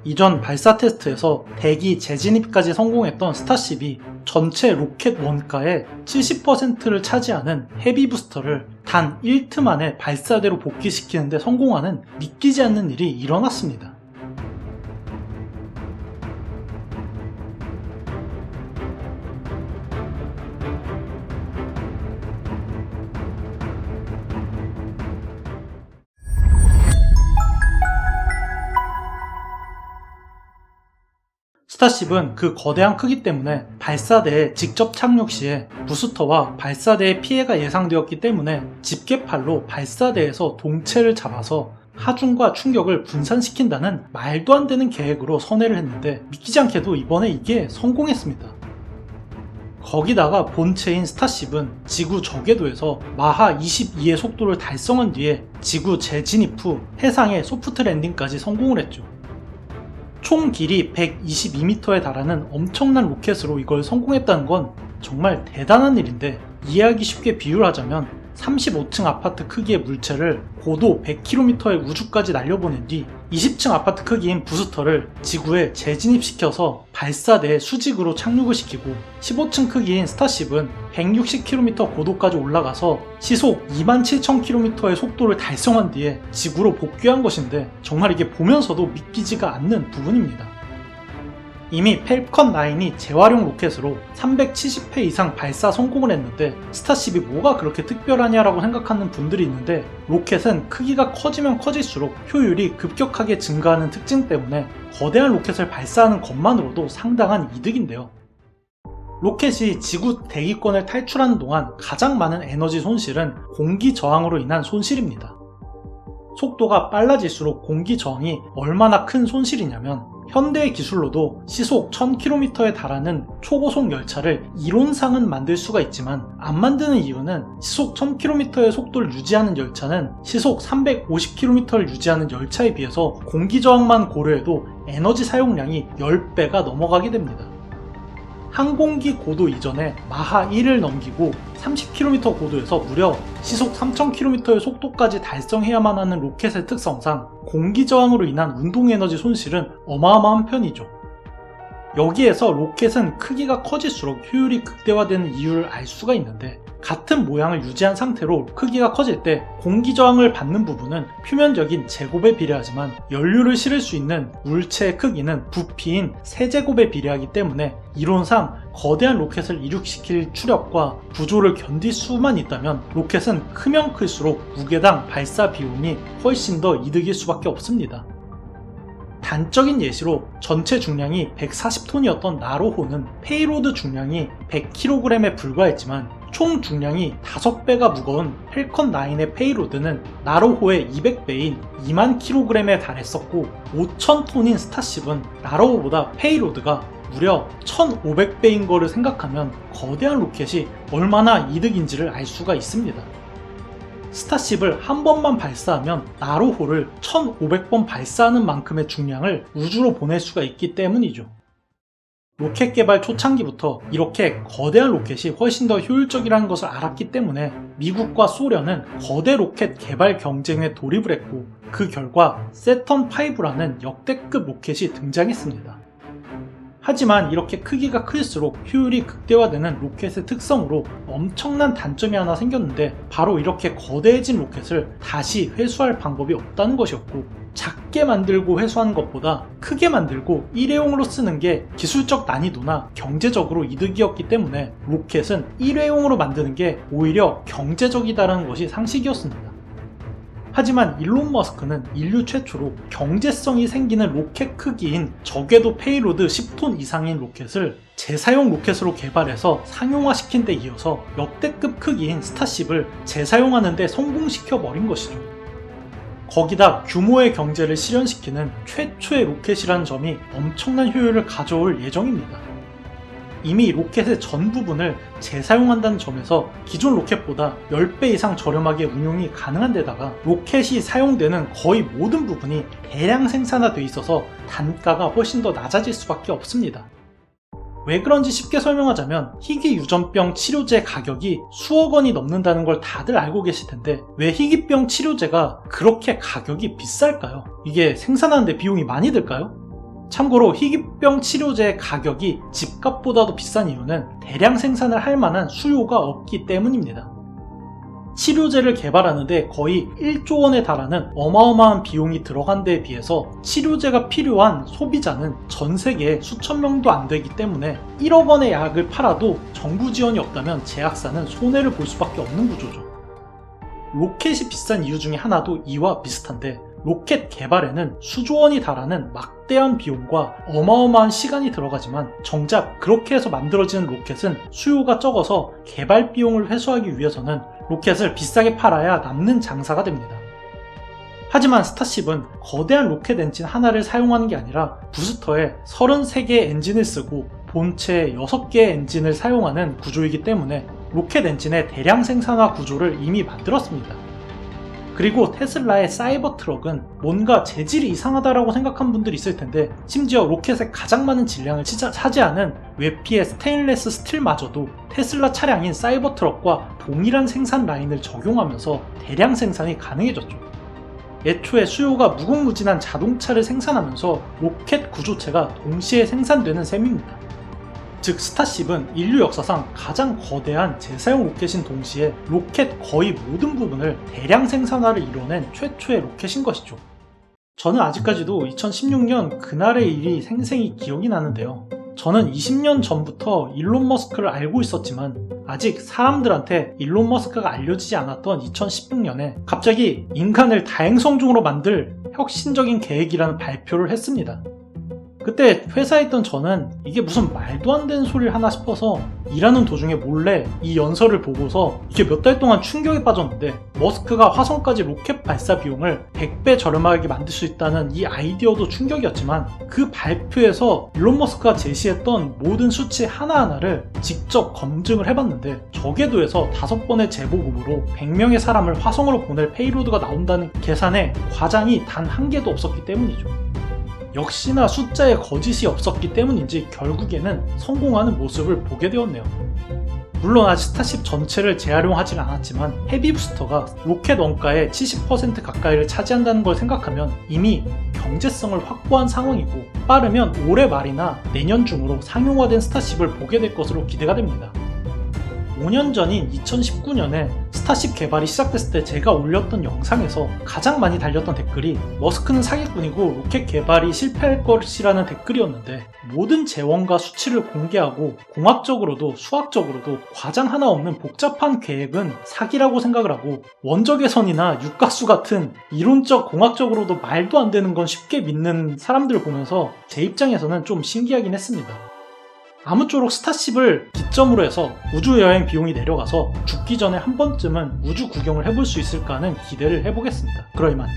이전 발사 테스트에서 대기 재진입까지 성공했던 스타쉽이 전체 로켓 원가의 70%를 차지하는 헤비 부스터를 단 1트 만에 발사대로 복귀시키는 데 성공하는 믿기지 않는 일이 일어났습니다. 스타쉽은 그 거대한 크기 때문에 발사대에 직접 착륙 시에 부스터와 발사대에 피해가 예상되었기 때문에 집게팔로 발사대에서 동체를 잡아서 하중과 충격을 분산시킨다는 말도 안 되는 계획으로 선회를 했는데 믿기지 않게도 이번에 이게 성공했습니다. 거기다가 본체인 스타쉽은 지구 저궤도에서 마하 22의 속도를 달성한 뒤에 지구 재진입 후 해상에 소프트 랜딩까지 성공을 했죠. 총 길이 122m에 달하는 엄청난 로켓으로 이걸 성공했다는 건 정말 대단한 일인데, 이해하기 쉽게 비유를 하자면 35층 아파트 크기의 물체를 고도 100km의 우주까지 날려보낸 뒤 20층 아파트 크기인 부스터를 지구에 재진입시켜서 발사대에 수직으로 착륙을 시키고 15층 크기인 스타쉽은 160km 고도까지 올라가서 시속 27,000km의 속도를 달성한 뒤에 지구로 복귀한 것인데, 정말 이게 보면서도 믿기지가 않는 부분입니다. 이미 펠컨 9이 재활용 로켓으로 370회 이상 발사 성공을 했는데 스타쉽이 뭐가 그렇게 특별하냐라고 생각하는 분들이 있는데, 로켓은 크기가 커지면 커질수록 효율이 급격하게 증가하는 특징 때문에 거대한 로켓을 발사하는 것만으로도 상당한 이득인데요. 로켓이 지구 대기권을 탈출하는 동안 가장 많은 에너지 손실은 공기 저항으로 인한 손실입니다. 속도가 빨라질수록 공기 저항이 얼마나 큰 손실이냐면, 현대의 기술로도 시속 1000km에 달하는 초고속 열차를 이론상은 만들 수가 있지만 안 만드는 이유는 시속 1000km의 속도를 유지하는 열차는 시속 350km를 유지하는 열차에 비해서 공기 저항만 고려해도 에너지 사용량이 10배가 넘어가게 됩니다. 항공기 고도 이전에 마하 1을 넘기고 30km 고도에서 무려 시속 3000km의 속도까지 달성해야만 하는 로켓의 특성상 공기 저항으로 인한 운동 에너지 손실은 어마어마한 편이죠. 여기에서 로켓은 크기가 커질수록 효율이 극대화되는 이유를 알 수가 있는데, 같은 모양을 유지한 상태로 크기가 커질 때 공기 저항을 받는 부분은 표면적인 제곱에 비례하지만 연료를 실을 수 있는 물체의 크기는 부피인 세제곱에 비례하기 때문에 이론상 거대한 로켓을 이륙시킬 추력과 부조를 견딜 수만 있다면 로켓은 크면 클수록 무게당 발사 비용이 훨씬 더 이득일 수밖에 없습니다. 단적인 예시로 전체 중량이 140톤이었던 나로호는 페이로드 중량이 100kg에 불과했지만 총 중량이 5배가 무거운 펠컨 9의 페이로드는 나로호의 200배인 2만 kg에 달했었고, 5000톤인 스타쉽은 나로호보다 페이로드가 무려 1500배인 거를 생각하면 거대한 로켓이 얼마나 이득인지를 알 수가 있습니다. 스타쉽을 한 번만 발사하면 나로호를 1500번 발사하는 만큼의 중량을 우주로 보낼 수가 있기 때문이죠. 로켓 개발 초창기부터 이렇게 거대한 로켓이 훨씬 더 효율적이라는 것을 알았기 때문에 미국과 소련은 거대 로켓 개발 경쟁에 돌입을 했고, 그 결과 세턴5라는 역대급 로켓이 등장했습니다. 하지만 이렇게 크기가 클수록 효율이 극대화되는 로켓의 특성으로 엄청난 단점이 하나 생겼는데, 바로 이렇게 거대해진 로켓을 다시 회수할 방법이 없다는 것이었고, 작게 만들고 회수하는 것보다 크게 만들고 일회용으로 쓰는 게 기술적 난이도나 경제적으로 이득이었기 때문에 로켓은 일회용으로 만드는 게 오히려 경제적이다라는 것이 상식이었습니다. 하지만 일론 머스크는 인류 최초로 경제성이 생기는 로켓 크기인 저궤도 페이로드 10톤 이상인 로켓을 재사용 로켓으로 개발해서 상용화시킨 데 이어서 역대급 크기인 스타쉽을 재사용하는 데 성공시켜버린 것이죠. 거기다 규모의 경제를 실현시키는 최초의 로켓이라는 점이 엄청난 효율을 가져올 예정입니다. 이미 로켓의 전 부분을 재사용한다는 점에서 기존 로켓보다 10배 이상 저렴하게 운용이 가능한 데다가 로켓이 사용되는 거의 모든 부분이 대량 생산화되어 있어서 단가가 훨씬 더 낮아질 수밖에 없습니다. 왜 그런지 쉽게 설명하자면 희귀 유전병 치료제 가격이 수억 원이 넘는다는 걸 다들 알고 계실 텐데, 왜 희귀병 치료제가 그렇게 가격이 비쌀까요? 이게 생산하는데 비용이 많이 들까요? 참고로 희귀병 치료제의 가격이 집값보다도 비싼 이유는 대량 생산을 할 만한 수요가 없기 때문입니다. 치료제를 개발하는데 거의 1조 원에 달하는 어마어마한 비용이 들어간 데에 비해서 치료제가 필요한 소비자는 전 세계에 수천 명도 안 되기 때문에 1억 원의 약을 팔아도 정부 지원이 없다면 제약사는 손해를 볼 수밖에 없는 구조죠. 로켓이 비싼 이유 중에 하나도 이와 비슷한데, 로켓 개발에는 수조 원이 달하는 막대한 비용과 어마어마한 시간이 들어가지만 정작 그렇게 해서 만들어지는 로켓은 수요가 적어서 개발 비용을 회수하기 위해서는 로켓을 비싸게 팔아야 남는 장사가 됩니다. 하지만 스타쉽은 거대한 로켓 엔진 하나를 사용하는 게 아니라 부스터에 33개의 엔진을 쓰고 본체에 6개의 엔진을 사용하는 구조이기 때문에 로켓 엔진의 대량 생산화 구조를 이미 만들었습니다. 그리고 테슬라의 사이버 트럭은 뭔가 재질이 이상하다라고 생각한 분들이 있을 텐데, 심지어 로켓의 가장 많은 질량을 차지하는 외피의 스테인레스 스틸마저도 테슬라 차량인 사이버 트럭과 동일한 생산 라인을 적용하면서 대량 생산이 가능해졌죠. 애초에 수요가 무궁무진한 자동차를 생산하면서 로켓 구조체가 동시에 생산되는 셈입니다. 즉 스타쉽은 인류 역사상 가장 거대한 재사용 로켓인 동시에 로켓 거의 모든 부분을 대량 생산화를 이뤄낸 최초의 로켓인 것이죠. 저는 아직까지도 2016년 그날의 일이 생생히 기억이 나는데요. 저는 20년 전부터 일론 머스크를 알고 있었지만 아직 사람들한테 일론 머스크가 알려지지 않았던 2016년에 갑자기 인간을 다행성 중으로 만들 혁신적인 계획이라는 발표를 했습니다. 그때 회사에 있던 저는 이게 무슨 말도 안 되는 소리를 하나 싶어서 일하는 도중에 몰래 이 연설을 보고서 이게 몇 달 동안 충격에 빠졌는데, 머스크가 화성까지 로켓 발사 비용을 100배 저렴하게 만들 수 있다는 이 아이디어도 충격이었지만, 그 발표에서 일론 머스크가 제시했던 모든 수치 하나하나를 직접 검증을 해봤는데 저 궤도에서 5번의 재보급으로 100명의 사람을 화성으로 보낼 페이로드가 나온다는 계산에 과장이 단 한 개도 없었기 때문이죠. 역시나 숫자에 거짓이 없었기 때문인지 결국에는 성공하는 모습을 보게 되었네요. 물론 아직 스타쉽 전체를 재활용하진 않았지만 헤비 부스터가 로켓 원가의 70% 가까이를 차지한다는 걸 생각하면 이미 경제성을 확보한 상황이고, 빠르면 올해 말이나 내년 중으로 상용화된 스타쉽을 보게 될 것으로 기대가 됩니다. 5년 전인 2019년에 스타쉽 개발이 시작됐을 때 제가 올렸던 영상에서 가장 많이 달렸던 댓글이 머스크는 사기꾼이고 로켓 개발이 실패할 것이라는 댓글이었는데, 모든 재원과 수치를 공개하고 공학적으로도 수학적으로도 과장 하나 없는 복잡한 계획은 사기라고 생각을 하고, 원적외선이나 육각수 같은 이론적 공학적으로도 말도 안 되는 건 쉽게 믿는 사람들을 보면서 제 입장에서는 좀 신기하긴 했습니다. 아무쪼록 스타쉽을 기점으로 해서 우주여행 비용이 내려가서 죽기 전에 한 번쯤은 우주 구경을 해볼 수 있을까 하는 기대를 해보겠습니다. 그럼 이만.